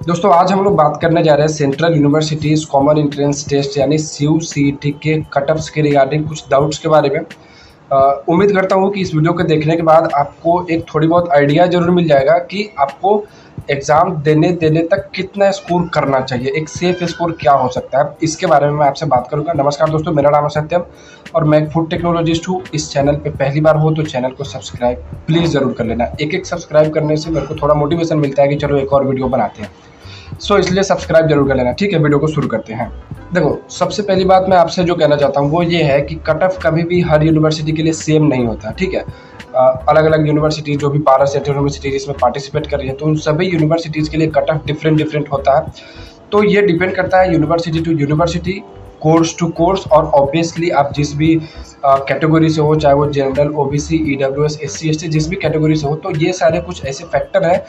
दोस्तों आज हम लोग बात करने जा रहे हैं central universities common entrance test यानी CUCET के कट-ऑफ्स के रिगार्डिंग कुछ डाउट्स के बारे में। उम्मीद करता हूँ कि इस वीडियो को देखने के बाद आपको एक थोड़ी बहुत आइडिया ज़रूर मिल जाएगा कि आपको एग्ज़ाम देने तक कितना स्कोर करना चाहिए, एक सेफ स्कोर क्या हो सकता है, इसके बारे में मैं आपसे बात करूँगा। नमस्कार दोस्तों, मेरा नाम है सत्यम और मैं एक फूड टेक्नोलॉजिस्ट हूँ। इस चैनल पे पहली बार हो तो चैनल को सब्सक्राइब प्लीज़ ज़रूर कर लेना। एक सब्सक्राइब करने से मेरे को थोड़ा मोटिवेशन मिलता है कि चलो एक और वीडियो बनाते हैं। इसलिए सब्सक्राइब जरूर कर लेना। ठीक है, वीडियो को शुरू करते हैं। देखो, सबसे पहली बात मैं आपसे जो कहना चाहता हूँ वो ये है कि कट ऑफ कभी भी हर यूनिवर्सिटी के लिए सेम नहीं होता। ठीक है, अलग अलग यूनिवर्सिटी जो भी 12 सेंट्रल यूनिवर्सिटी इसमें पार्टिसिपेट कर रही है तो उन सभी यूनिवर्सिटीज़ के लिए कट ऑफ डिफरेंट होता है। तो ये डिपेंड करता है university to university, course to course और ऑब्वियसली आप जिस भी कैटेगरी से हो, चाहे वो general, OBC, EWS, SC ST जिस भी कैटेगरी से हो, तो ये सारे कुछ ऐसे फैक्टर हैं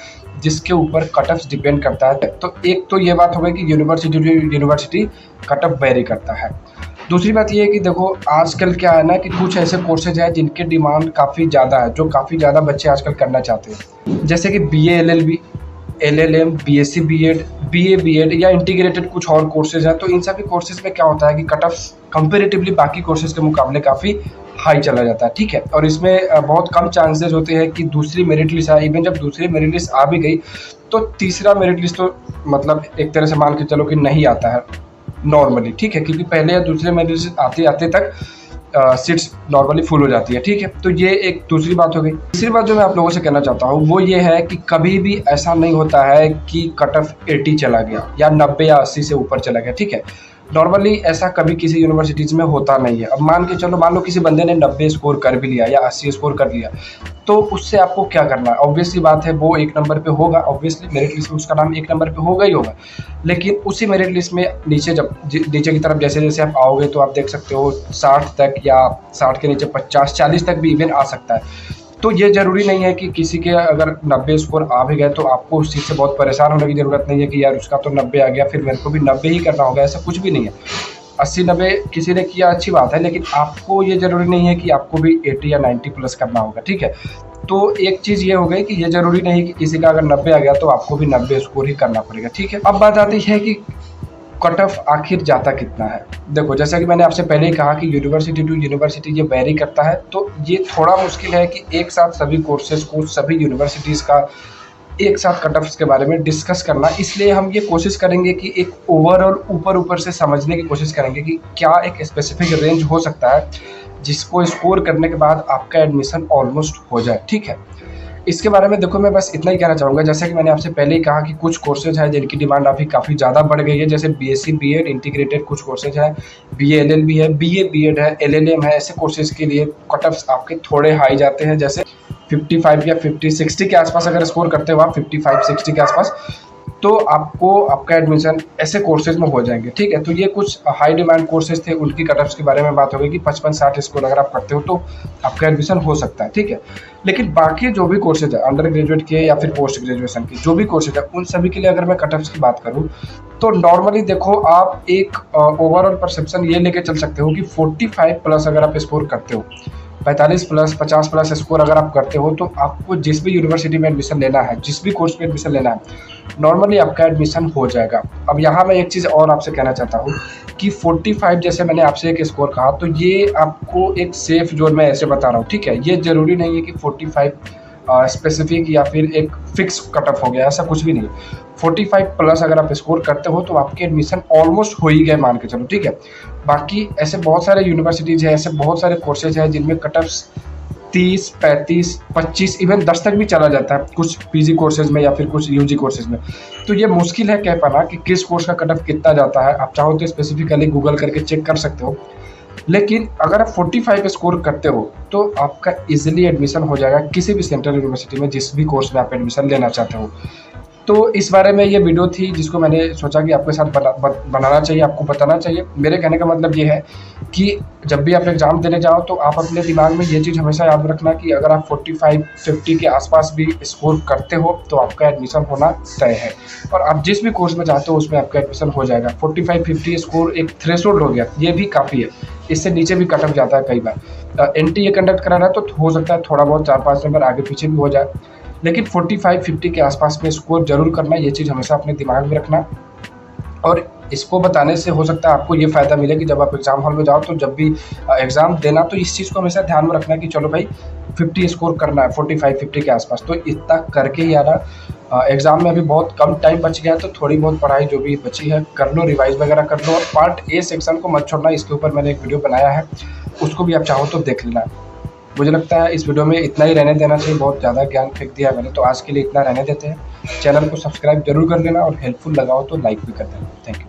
जिसके ऊपर कट ऑफ डिपेंड करता है। तो एक तो ये बात हो गई कि university to university cut off vary करता है। दूसरी बात ये है कि देखो आजकल क्या है ना कि कुछ ऐसे कोर्सेज हैं जिनके डिमांड काफ़ी ज़्यादा है, जो काफ़ी ज़्यादा बच्चे आजकल करना चाहते हैं, जैसे कि BA LLB, LLM, BSc B.Ed, BA B.Ed या इंटीग्रेटेड कुछ और कोर्सेज हैं। तो इन सभी कोर्सेज में क्या होता है कि कट ऑफ कंपेरेटिवली बाकी कोर्सेज के मुकाबले काफ़ी हाई चला जाता है। ठीक है, और इसमें बहुत कम चांसेस होते हैं कि दूसरी मेरिट लिस्ट आए। इवन जब दूसरी मेरिट लिस्ट आ भी गई तो तीसरा मेरिट लिस्ट तो मतलब एक तरह से मान के चलो कि नहीं आता है नॉर्मली। ठीक है, क्योंकि पहले या दूसरे मेरिट लिस्ट आते आते तक सीट्स नॉर्मली फुल हो जाती है। ठीक है, तो ये एक दूसरी बात हो गई। तीसरी बात जो मैं आप लोगों से कहना चाहता हूँ वो ये है कि कभी भी ऐसा नहीं होता है कि कट ऑफ 80 चला गया या 90 या 80 से ऊपर चला गया। ठीक है, नॉर्मली ऐसा कभी किसी यूनिवर्सिटीज़ में होता नहीं है। अब मान लो किसी बंदे ने 90 स्कोर कर भी लिया या 80 स्कोर कर लिया, तो उससे आपको क्या करना है? ऑब्वियसली बात है वो एक नंबर पे होगा, ऑब्वियसली मेरिट लिस्ट में उसका नाम एक नंबर पे होगा ही होगा। लेकिन उसी मेरिट लिस्ट में नीचे की तरफ जैसे जैसे आप आओगे तो आप देख सकते हो 60 तक या 60 के नीचे 50 40 तक भी इवन आ सकता है। तो ये ज़रूरी नहीं है कि किसी के अगर 90 स्कोर आ भी गए तो आपको उस चीज़ से बहुत परेशान होने की ज़रूरत नहीं है कि यार उसका तो 90 आ गया फिर मेरे को भी 90 ही करना होगा। ऐसा कुछ भी नहीं है। 80-90 किसी ने किया अच्छी बात है, लेकिन आपको ये ज़रूरी नहीं है कि आपको भी 80 या 90 प्लस करना होगा। ठीक है, तो एक चीज़ ये हो गई कि ये ज़रूरी नहीं कि किसी का अगर 90 आ गया तो आपको भी 90 स्कोर ही करना पड़ेगा। ठीक है, अब बात आती है कि कट ऑफ आखिर जाता कितना है। देखो, जैसा कि मैंने आपसे पहले ही कहा कि यूनिवर्सिटी टू यूनिवर्सिटी ये वेरी करता है, तो ये थोड़ा मुश्किल है कि एक साथ सभी कोर्सेज को, सभी यूनिवर्सिटीज़ का एक साथ कट ऑफ्स के बारे में डिस्कस करना। इसलिए हम ये कोशिश करेंगे कि एक ओवरऑल ऊपर से समझने की कोशिश करेंगे कि क्या एक स्पेसिफिक रेंज हो सकता है जिसको स्कोर करने के बाद आपका एडमिशन ऑलमोस्ट हो जाए। ठीक है, इसके बारे में देखो मैं बस इतना ही कहना चाहूँगा, जैसा कि मैंने आपसे पहले ही कहा कि कुछ कोर्सेज हैं जिनकी डिमांड अभी काफ़ी ज़्यादा बढ़ गई है, जैसे BSc B.Ed इंटीग्रेटेड कुछ कोर्सेज हैं, BA LLB है, BA B.Ed है, LLM है। ऐसे कोर्सेज के लिए कट ऑफ्स आपके थोड़े हाई जाते हैं, जैसे 55 या 50-60 के आसपास अगर स्कोर करते हो आप 55-60 के आसपास, तो आपका एडमिशन ऐसे कोर्सेज में हो जाएंगे। ठीक है, तो ये कुछ हाई डिमांड कोर्सेज थे, उनकी कट ऑफ्स के बारे में बात हो गई कि 55-60 स्कोर अगर आप करते हो तो आपका एडमिशन हो सकता है। ठीक है, लेकिन बाकी जो भी कोर्सेज है अंडर ग्रेजुएट के या फिर पोस्ट ग्रेजुएशन के जो भी कोर्सेज है उन सभी के लिए अगर मैं कट ऑफ्स की बात करूँ तो नॉर्मली देखो आप एक ओवरऑल परसेप्शन ये लेके चल सकते हो कि 45 प्लस अगर आप स्कोर करते हो, 45 प्लस 50 प्लस स्कोर अगर आप करते हो, तो आपको जिस भी यूनिवर्सिटी में एडमिशन लेना है, जिस भी कोर्स में एडमिशन लेना है, नॉर्मली आपका एडमिशन हो जाएगा। अब यहाँ मैं एक चीज़ और आपसे कहना चाहता हूँ कि 45 जैसे मैंने आपसे एक स्कोर कहा, तो ये आपको एक सेफ जोन में ऐसे बता रहा हूँ। ठीक है, ये ज़रूरी नहीं है कि 45 स्पेसिफिक या फिर एक फिक्स कट ऑफ हो गया, ऐसा कुछ भी नहीं है। 45 प्लस अगर आप स्कोर करते हो तो आपके एडमिशन ऑलमोस्ट हो ही गए मान के चलो। ठीक है, बाकी ऐसे बहुत सारे यूनिवर्सिटीज़ हैं, ऐसे बहुत सारे कोर्सेज हैं जिनमें कट ऑफ्स 30, 35, 25 इवन 10 तक भी चला जाता है कुछ PG कोर्सेज में या फिर कुछ UG कोर्सेज में। तो ये मुश्किल है कह पाना कि किस कोर्स का कट ऑफ कितना जाता है। आप चाहो तो स्पेसिफिकली गूगल करके चेक कर सकते हो, लेकिन अगर आप 45 स्कोर करते हो तो आपका इजीली एडमिशन हो जाएगा किसी भी सेंट्रल यूनिवर्सिटी में, जिस भी कोर्स में आप एडमिशन लेना चाहते हो। तो इस बारे में ये वीडियो थी जिसको मैंने सोचा कि आपके साथ बनाना चाहिए, आपको बताना चाहिए। मेरे कहने का मतलब ये है कि जब भी आप एग्ज़ाम देने जाओ तो आप अपने दिमाग में ये चीज़ हमेशा याद रखना कि अगर आप 45-50 के आसपास भी स्कोर करते हो तो आपका एडमिशन होना तय है, और आप जिस भी कोर्स में चाहते हो उसमें आपका एडमिशन हो जाएगा। 45-50 स्कोर एक थ्रेशोल्ड हो गया, ये भी काफ़ी है, इससे नीचे भी कट ऑफ जाता है कई बार। NTA कंडक्ट करा रहा है तो हो सकता है थोड़ा बहुत 4-5 नंबर आगे पीछे भी हो जाए, लेकिन 45-50 के आसपास में स्कोर जरूर करना, ये चीज़ हमेशा अपने दिमाग में रखना। और इसको बताने से हो सकता है आपको ये फ़ायदा मिले कि जब आप एग्ज़ाम हॉल में जाओ तो जब भी एग्ज़ाम देना, तो इस चीज़ को हमेशा ध्यान में रखना कि चलो भाई 50 स्कोर करना है, 45-50 के आसपास, तो इतना करके ही आना। एग्ज़ाम में अभी बहुत कम टाइम बच गया है, तो थोड़ी बहुत पढ़ाई जो भी बची है कर लो, रिवाइज़ वगैरह कर लो, और पार्ट ए सेक्शन को मत छोड़ना। इसके ऊपर मैंने एक वीडियो बनाया है, उसको भी आप चाहो तो देख लेना। मुझे लगता है इस वीडियो में इतना ही रहने देना चाहिए, बहुत ज़्यादा ज्ञान फेंक दिया मैंने, तो आज के लिए इतना रहने देते हैं। चैनल को सब्सक्राइब जरूर कर लेना, और हेल्पफुल लगा हो तो लाइक भी कर देना। Thank you.